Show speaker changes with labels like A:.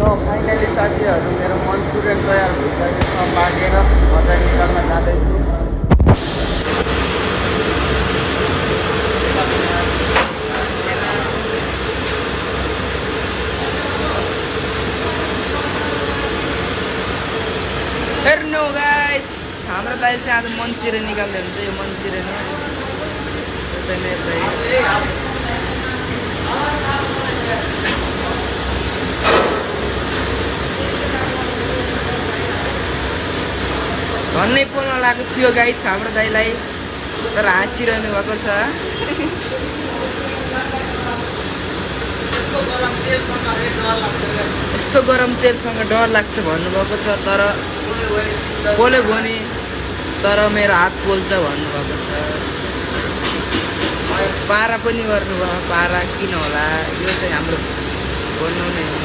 A: Finally साथीहरू मेरो Manchurian तयार भइसकेको छ पाकेर म चाहिँ निकाल्न जाँदैछु।
B: हेर्नु गाइस हाम्रो दाइले चाहिँ आज मन्चुरियन निकाल्दै हुन्छ। यो मन्चुरियन हो मेरो दाइ। भन्नै बोल्न लागेको थियो गाइस हाम्रो दाइलाई, तर हाँसिरहनु भएको छ। यस्तो गरम तेलसँग डर लाग्छ भन्नुभएको छ, तर पोल्यो भने तर मेरो हात पोल्छ भन्नुभएको छ। पारा पनि गर्नुभयो, पारा किन होला, यो चाहिँ हाम्रो भन्नु नै हो।